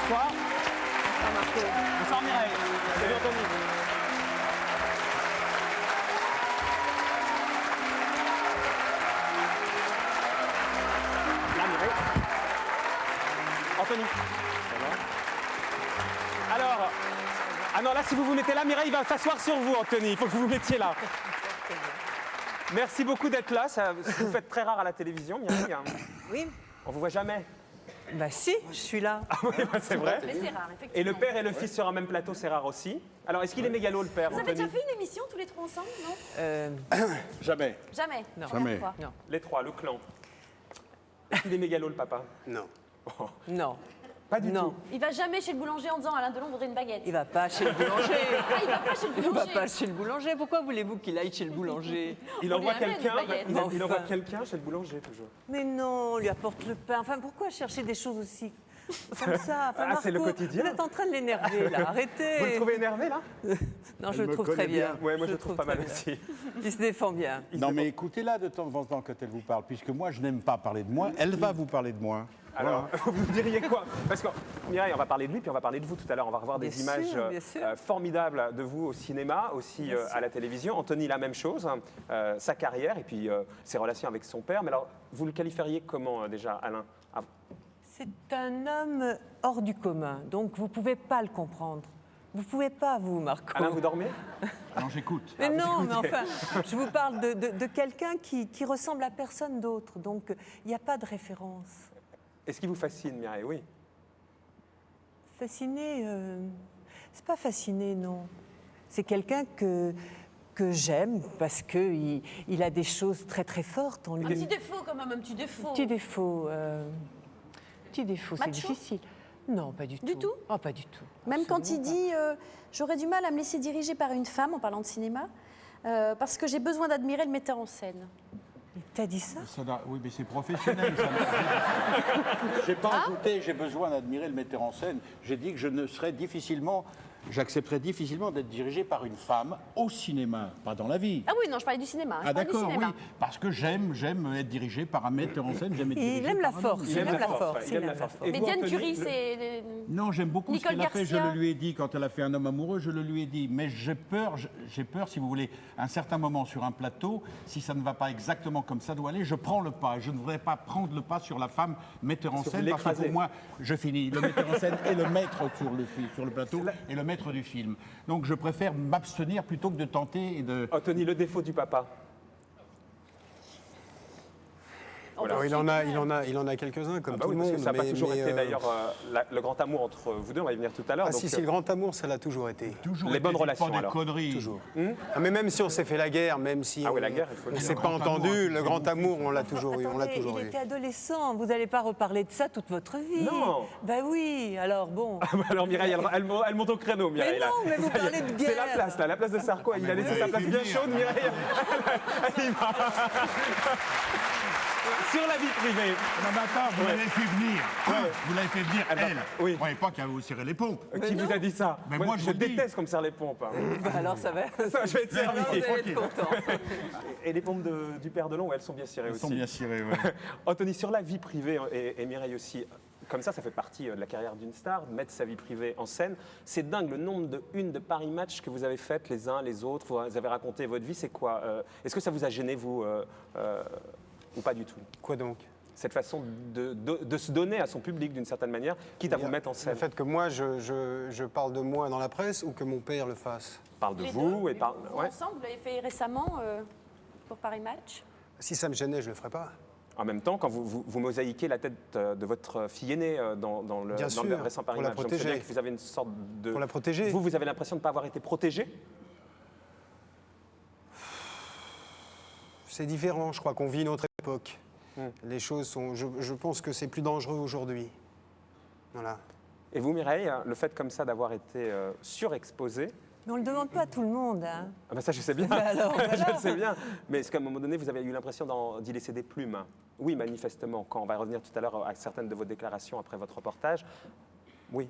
Bonsoir. Bonsoir Marco. Bonsoir Mireille. Salut Anthony. Là Mireille. Anthony. Alors, ah non là si vous vous mettez là, Mireille va s'asseoir sur vous Anthony, il faut que vous vous mettiez là. Merci beaucoup d'être là, ça, vous faites très rare à la télévision Mireille. Oui. On vous voit jamais. Bah si, je suis là. Ah oui, bah, c'est vrai. Mais c'est rare, effectivement. Et le père et le fils sur un même plateau, c'est rare aussi. Alors, est-ce qu'il est mégalo, le père, Vous avez Anthony? déjà fait une émission tous les trois ensemble, non Jamais. Jamais. Non. Première Jamais. fois. Non. Les trois, le clan. Est-ce qu'il est mégalo, le papa? Non. Non. Pas du Non. tout. Il va jamais chez le boulanger en disant Alain Delon voudrait une baguette. Il va pas chez le boulanger. Ah, il va pas chez le Il va boulanger. pas chez le boulanger. Pourquoi voulez-vous qu'il aille chez le boulanger? Il On envoie lui amène quelqu'un, une baguette. il envoie Enfin. quelqu'un chez le boulanger, toujours. Mais non, on lui apporte le pain. Enfin, pourquoi chercher des choses aussi comme ça? Enfin, Ah, c'est le Marco, quotidien. Vous êtes en train de l'énerver, là. Arrêtez. Vous le trouvez énervé, là? Non, je Elle le me trouve connaît très bien. bien. Ouais, moi, je le trouve pas très mal bien. aussi. Il se défend bien. Non, mais écoutez-la de temps en temps quand elle vous parle, puisque moi, je n'aime pas parler de moi. Elle va vous parler de moi. Alors, vous diriez quoi? Parce que, Mireille, on va parler de lui, puis on va parler de vous tout à l'heure. On va revoir des Bien images sûr, bien sûr. formidables de vous au cinéma, aussi Bien à la télévision. Anthony, la même chose, sa carrière et puis ses relations avec son père. Mais alors, vous le qualifieriez comment, déjà, Alain? Ah, C'est un homme hors du commun, donc vous pouvez pas le comprendre. Vous pouvez pas, vous, Marco. Alain, vous dormez? Alors j'écoute. Mais vous non, mais écoutez. enfin, je vous parle de quelqu'un qui ressemble à personne d'autre, donc il n'y a pas de référence. Est-ce qu'il vous fascine, Mireille? Oui. Fasciné, c'est pas fasciné, non. C'est quelqu'un que j'aime parce qu'il il a des choses très très fortes en Un lui. petit défaut, quand même, un petit défaut. Petit défaut, c'est Macho difficile. Non, pas du tout. Du tout Ah, pas du tout. Même quand il Absolument dit j'aurais du mal à me laisser diriger par une femme, en parlant de cinéma, parce que j'ai besoin d'admirer le metteur en scène. pas. T'as dit ça? Oui, mais c'est professionnel. Ça. J'ai pas ajouté, j'ai besoin d'admirer le metteur en scène. J'ai dit que je ne serais difficilement, j'accepterais difficilement d'être dirigé par une femme au cinéma, pas dans la vie. Ah oui, non, je parlais du cinéma. hein, Ah je parlais du d'accord, oui, cinéma. parce que j'aime être dirigé par un metteur en scène, j'aime être dirigé Il aime la par un force. homme. Il aime la force. ouais, il aime la force. Et Mais vous, Diane Anthony, Curie, le- c'est. Non, j'aime beaucoup Nicole ce qu'elle a fait, je Garcia. le lui ai dit quand elle a fait Un homme amoureux, je le lui ai dit. Mais j'ai peur, si vous voulez, à un certain moment sur un plateau, si ça ne va pas exactement comme ça doit aller, je prends le pas. Je ne voudrais pas prendre le pas sur la femme metteur en Parce que scène, vous parce que l'écrasez. pour moi, je finis. Le metteur en scène est le maître sur le plateau et le maître du film. Donc je préfère m'abstenir plutôt que de tenter et de... Anthony, le défaut du papa. Alors, il en a quelques-uns, comme Ah bah tout oui, le parce monde. que ça n'a pas toujours été euh, d'ailleurs le grand amour entre vous deux, on va y venir tout à l'heure. Ah donc, si, le grand amour, ça l'a toujours été. Toujours Les été, bonnes c'est relations, pas des alors. conneries. Toujours. Ah, mais même si on s'est fait la guerre, même si Ah oui, la guerre, il faut le on dire. s'est Le pas grand amour, entendu, c'est le grand beaucoup amour, plus. on l'a toujours eu. On l'a Attendez, toujours il eu. était adolescent, vous n'allez pas reparler de ça toute votre vie. Non. Ben oui, alors bon. Alors Mireille, elle monte au créneau, Mireille. non, là. mais vous Ça y est, parlez de C'est la guerre. place, là, la place de Sarko. Il a laissé sa place bien chaude, Mireille. Elle y va. Sur la vie privée. Non, mais attends, vous Ouais. l'avez fait venir. Vous l'avez fait venir, Elle va- elle. oui. Vous croyez pas qu'elle va vous serrer les pompes. Qui vous a dit ça? Mais moi, je je vous le dis. déteste qu'on me serre les pompes. hein. Ben alors ça va. Ça, je vais être servi. Alors, vous allez être content. Et les pompes du père Delon, elles sont bien cirées Elles aussi. sont bien cirées, ouais. Anthony, sur la vie privée, et Mireille aussi, comme ça fait partie de la carrière d'une star, de mettre sa vie privée en scène. C'est dingue le nombre de unes de Paris Match que vous avez faites les uns les autres. Vous avez raconté votre vie, c'est quoi? Est-ce que ça vous a gêné, vous, ou pas du tout? Quoi donc? Cette façon de se donner à son public d'une certaine manière, quitte à vous mettre en scène. Le fait que moi, je parle de moi dans la presse ou que mon père le fasse. Parle de Les vous deux, et parle. vous Ouais. ensemble, vous l'avez fait récemment pour Paris Match. Si ça me gênait, je le ferais pas. En même temps, quand vous mosaïquez la tête de votre fille aînée dans le Bien sûr, récent Paris pour la Match, donc c'est protéger. bien que vous avez une sorte de... Pour la protéger. Vous avez l'impression de ne pas avoir été protégé? C'est différent, je crois qu'on vit une autre époque. Les choses sont... Je pense que c'est plus dangereux aujourd'hui. Voilà. Et vous, Mireille, le fait comme ça d'avoir été surexposé, Mais on ne le demande pas à tout le monde. Hein. ah ben ça je sais bien, Ben alors, je voilà. le sais bien, mais est-ce qu'à un moment donné vous avez eu l'impression d'y laisser des plumes? Oui, manifestement, quand on va revenir tout à l'heure à certaines de vos déclarations après votre reportage, oui,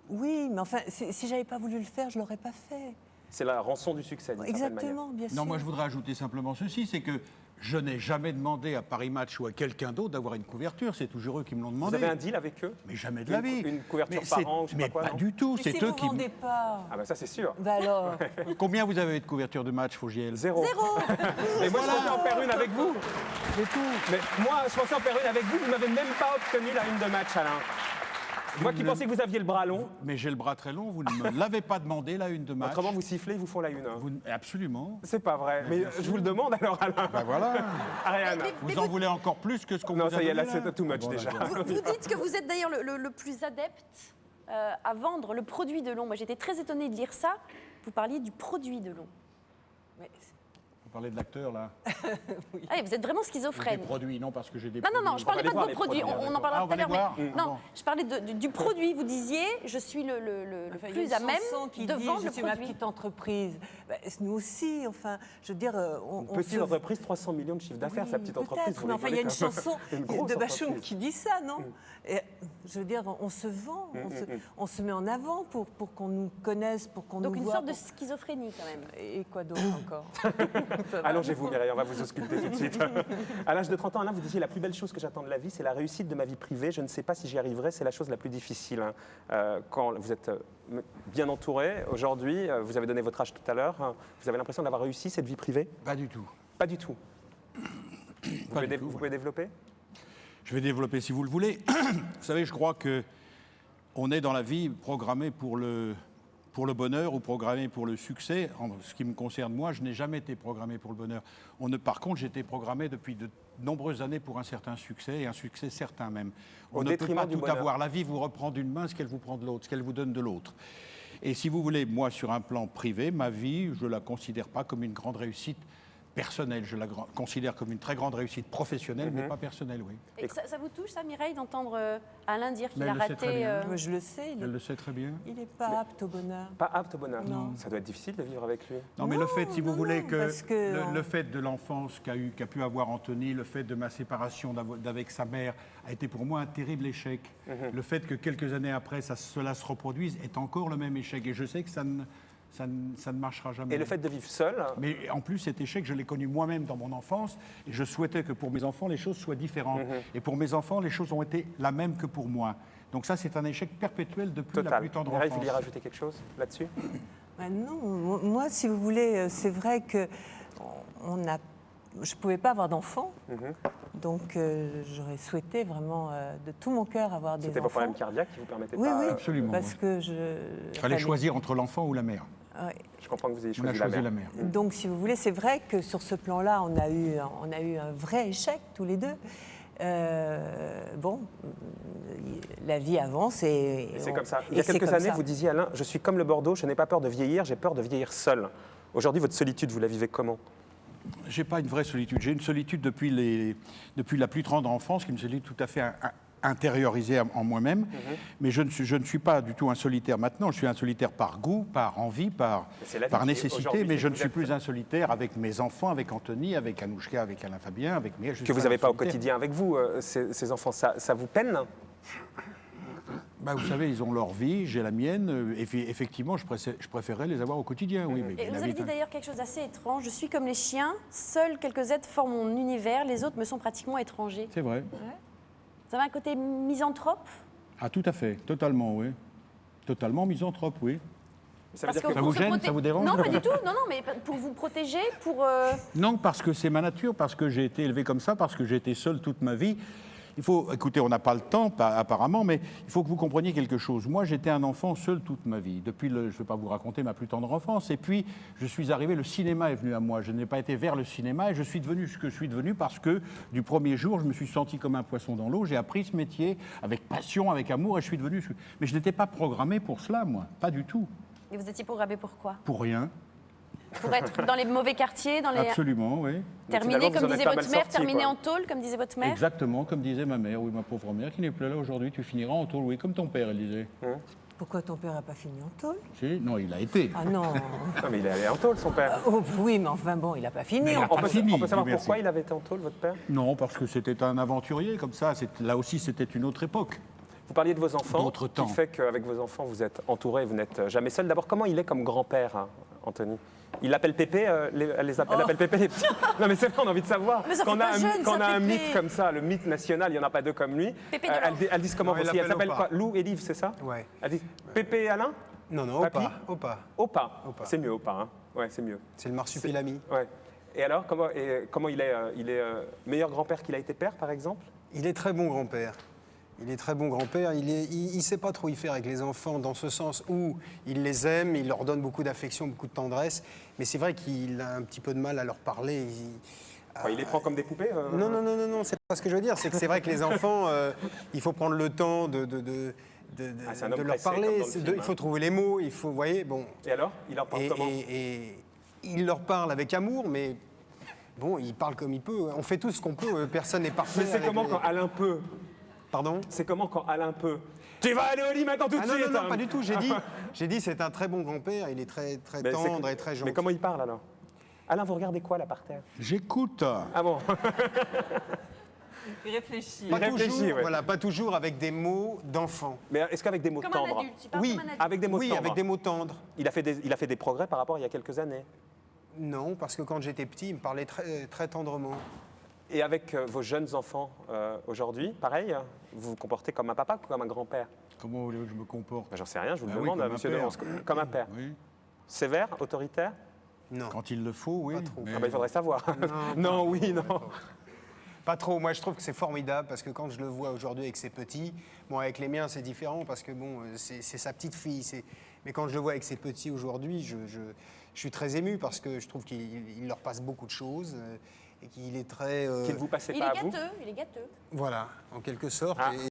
Oui, mais enfin, si j'avais pas voulu le faire, je l'aurais pas fait. c'est la rançon du succès d'une certaine manière. Exactement, bien sûr. Non, moi je voudrais ajouter simplement ceci, c'est que Je n'ai jamais demandé à Paris Match ou à quelqu'un d'autre d'avoir une couverture. C'est toujours eux qui me l'ont Vous demandé. avez un deal avec eux? Mais jamais de la vie. Une couverture Mais par c'est- an, je sais mais pas quoi, non du tout. Mais C'est si eux vous qui. ne vendez pas, Ah bah ça c'est sûr. bah alors, Combien vous avez de couvertures de match, Fogiel? Zéro. Mais moi je pensais en faire une avec vous. C'est tout. Mais moi je pensais en faire une avec vous, vous m'avez même pas obtenu la une de match, Alain. Moi qui pensais que vous aviez le bras long, Mais j'ai le bras très long. Vous ne me l'avez pas demandé, la une de match. autrement vous sifflez, ils vous font la une. hein. Absolument. C'est pas vrai. Mais je vous le demande alors, Alain. Ben voilà. Ariane. Mais Vous en voulez encore plus que ce qu'on vous Non, a ça y est, là donné, c'est too much Bon, déjà. d'accord. Vous dites que vous êtes d'ailleurs le plus adepte à vendre le produit de Long. Moi, j'étais très étonnée de lire ça. Vous parliez du produit de Long. mais Vous parlez de l'acteur, là. Ah, vous êtes vraiment Ou des schizophrène. produits, non, parce que j'ai des Non, produits. je parlais les pas voir, de les vos produits, produits, on en d'accord. parlera Ah, on tout à va l'heure. les voir Mais non, Bon. je parlais du produit. Vous disiez, je suis le enfin, il y a plus une à même chanson qui de dit, vendre je le suis ma produit. petite entreprise. Bah, nous aussi, enfin, je veux dire, on Petite se- entreprise, 300 millions de chiffre d'affaires, Oui, sa petite peut-être, entreprise. vous mais enfin, il y a une rigolez quand chanson même. Une grosse de Bachoum entreprise. qui dit ça, non Et, je veux dire, on se vend, on se met en avant pour qu'on nous connaisse, pour qu'on nous Donc une voit. sorte de schizophrénie quand même. Et quoi d'autre encore Allongez-vous, Mireille, on va vous ausculter tout de suite. À l'âge de 30 ans, Alain, vous disiez la plus belle chose que j'attends de la vie, c'est la réussite de ma vie privée. Je ne sais pas si j'y arriverai, c'est la chose la plus difficile. hein. Quand vous êtes bien entouré, aujourd'hui, vous avez donné votre âge tout à l'heure, vous avez l'impression d'avoir réussi cette vie privée? Pas du tout. Pas du tout. Pas du tout, Vous ouais. pouvez développer? Je vais développer si vous le voulez. Vous savez, je crois que on est dans la vie programmé pour le bonheur ou programmé pour le succès. En ce qui me concerne, moi, je n'ai jamais été programmé pour le bonheur. Par contre, j'ai été programmé depuis de nombreuses années pour un certain succès, et un succès certain même. On Au ne peut détriment pas du tout bonheur. avoir. La vie vous reprend d'une main ce qu'elle vous prend de l'autre, ce qu'elle vous donne de l'autre. Et si vous voulez, moi, sur un plan privé, ma vie, je ne la considère pas comme une grande réussite personnelle. Je la considère comme une très grande réussite professionnelle, mais pas personnelle, oui. Et ça vous touche, ça, Mireille, d'entendre Alain dire qu'il Mais a elle le sait très raté bien. Moi, je le sais, Elle le sait très bien. il n'est pas apte au bonheur. Pas apte au bonheur. Non. Ça doit être difficile de vivre avec lui. Non, mais le fait, si vous voulez, non, que, parce que le fait de l'enfance qu'a pu avoir Anthony, le fait de ma séparation d'avec sa mère, a été pour moi un terrible échec. Le fait que quelques années après, cela se reproduise est encore le même échec. Et je sais que ça ne marchera jamais. Et le fait de vivre seul, Mais en plus, cet échec, je l'ai connu moi-même dans mon enfance, et je souhaitais que pour mes enfants, les choses soient différentes. Et pour mes enfants, les choses ont été la même que pour moi. Donc ça, c'est un échec perpétuel depuis la total. plus tendre Mireille, vous enfance. vouliez rajouter quelque chose là-dessus? Ben non, moi, si vous voulez, c'est vrai que je ne pouvais pas avoir d'enfants, donc j'aurais souhaité vraiment de tout mon cœur avoir des C'était vos enfants. problèmes cardiaques qui vous permettaient Oui, pas... oui, Absolument, parce oui. que Il fallait choisir entre l'enfant ou la mère. ouais. Je comprends que vous ayez On a choisi choisi la la mère. mère. Donc, si vous voulez, c'est vrai que sur ce plan-là, on a eu un vrai échec tous les deux. Bon, la vie avance et C'est comme ça. Il y a et c'est quelques comme années, ça. vous disiez, Alain, je suis comme le Bordeaux, je n'ai pas peur de vieillir, j'ai peur de vieillir seul. Aujourd'hui, votre solitude, vous la vivez comment? J'ai pas une vraie solitude. J'ai une solitude depuis la plus tendre enfance, qui me solitude tout à fait intériorisée en moi-même. Mais je ne suis pas du tout un solitaire maintenant. Je suis un solitaire par goût, par envie, par c'est la vie par qui est nécessité. aujourd'hui, Mais c'est je que ne vous suis êtes- plus un solitaire avec mes enfants, avec Anthony, avec Anouchka, avec Alain Fabien, avec mes. Que vous n'avez pas au quotidien avec vous, ces enfants. Ça vous peine? Bah, vous savez, ils ont leur vie, j'ai la mienne. Et puis, effectivement, je préférerais les avoir au quotidien. Oui, mais Et la vous vie avez dit est un- d'ailleurs quelque chose d'assez étrange. Je suis comme les chiens, seuls quelques êtres forment mon univers, les autres me sont pratiquement étrangers. C'est vrai. Vous avez un côté misanthrope? Ah, tout à fait. Totalement, oui. Totalement misanthrope, oui. Ça veut dire que que Ça pour vous se gêne, ça vous dérange? Non, pas du tout. Non, mais pour vous protéger, pour... Non, parce que c'est ma nature, parce que j'ai été élevé comme ça, parce que j'ai été seul toute ma vie. Écoutez, on n'a pas le temps, apparemment, mais il faut que vous compreniez quelque chose. Moi, j'étais un enfant seul toute ma vie, je ne vais pas vous raconter ma plus tendre enfance. Et puis, je suis arrivé, le cinéma est venu à moi. Je n'ai pas été vers le cinéma et je suis devenu ce que je suis devenu parce que du premier jour, je me suis senti comme un poisson dans l'eau. J'ai appris ce métier avec passion, avec amour et je suis devenu... Mais je n'étais pas programmé pour cela, moi, pas du tout. Et vous étiez programmé pour quoi? Pour rien, Pour être dans les mauvais quartiers, dans les... absolument, oui. Terminer, finalement, vous comme en êtes disait pas votre mal mère, sorti, terminer quoi. en tôle, comme disait votre mère. Exactement, comme disait ma mère, oui, ma pauvre mère, qui n'est plus là aujourd'hui, tu finiras en tôle, oui, comme ton père, elle disait. Pourquoi ton père n'a pas fini en tôle? Si, non, il a été. Ah non. Non, mais il est allé en tôle, son père. Oh, oui, mais enfin bon, il n'a pas fini. Mais il a en On pas peut, fini, on peut savoir Dieu merci. pourquoi il avait été en tôle, votre père? Non, parce que c'était un aventurier comme ça. Là aussi, c'était une autre époque. Vous parliez de vos enfants, D'autres qui temps. fait qu'avec vos enfants, vous êtes entouré, vous n'êtes jamais seul. D'abord, comment il est comme grand-père, hein, Anthony? Il l'appelle Pépé, elle appelle Pépé les petits. Non mais c'est vrai, on a envie de savoir. Mais ça fait Quand on pas a, jeune, quand on ça, a un Pépé. mythe comme ça, le mythe national, il n'y en a pas deux comme lui. Pépé Delors. Elles disent comment Non, il aussi? Elle l'appelle s'appelle Opa. quoi? Lou et Liv, c'est ça? Ouais. Elle dit Pépé et Alain? Non, non, Papy Opa. Opa. Opa. C'est mieux, Opa. Hein. Ouais, c'est mieux. C'est le marsupilami. Ouais. Et alors, comment il est, meilleur grand-père qu'il a été père, par exemple? Il est très bon grand-père. Il est très bon grand-père. Il sait pas trop y faire avec les enfants dans ce sens où il les aime, il leur donne beaucoup d'affection, beaucoup de tendresse. Mais c'est vrai qu'il a un petit peu de mal à leur parler. Enfin, il les prend comme des poupées Non, c'est pas ce que je veux dire. C'est que c'est vrai que les enfants, il faut prendre le temps de c'est un homme leur pressé, parler. comme dans le film, Il faut trouver les mots. Il faut, vous voyez, bon. Et alors, il leur parle comment? Et il leur parle avec amour, mais bon, il parle comme il peut. On fait tout ce qu'on peut. Personne n'est parfait. Mais c'est avec comment les- quand Alain peut? Pardon? C'est comment quand Alain peut? Tu vas aller au lit maintenant tout de Ah non, suite non, hein. pas du tout. J'ai dit c'est un très bon grand-père. Il est très, très Mais c'est- tendre et très gentil. Mais comment il parle alors? Alain, vous regardez quoi là par terre? J'écoute. Ah bon? Il réfléchit. Pas réfléchit, toujours, ouais. voilà, pas toujours avec des mots d'enfant. Mais est-ce qu'avec des mots Comme un tendres? adulte, il parle Oui, comme un adulte. Avec des mots Oui, tendres. avec des mots tendres. Il a fait des progrès par rapport à il y a quelques années. Non, parce que quand j'étais petit, il me parlait très, très tendrement. Et avec vos jeunes enfants aujourd'hui, pareil, vous vous comportez comme un papa ou comme un grand-père? Comment voulez-vous que je me comporte? Ben, j'en sais rien, je vous le Ah oui, demande, comme un monsieur père. Delance. Comme un père. Oui. Sévère, autoritaire? Non. Quand il le faut, oui. Pas trop. mais- Ah ben, il faudrait savoir. Non, Non, oui, non. Pas trop. Moi, je trouve que c'est formidable parce que quand je le vois aujourd'hui avec ses petits, bon, avec les miens, c'est différent parce que bon, c'est sa petite fille. Mais quand je le vois avec ses petits aujourd'hui, je suis très ému parce que je trouve qu'il leur passe beaucoup de choses et qu'il est très. Qu'il ne vous passait Il pas est à vous? gâteux, il est gâteux. Voilà, en quelque sorte. Ah. Et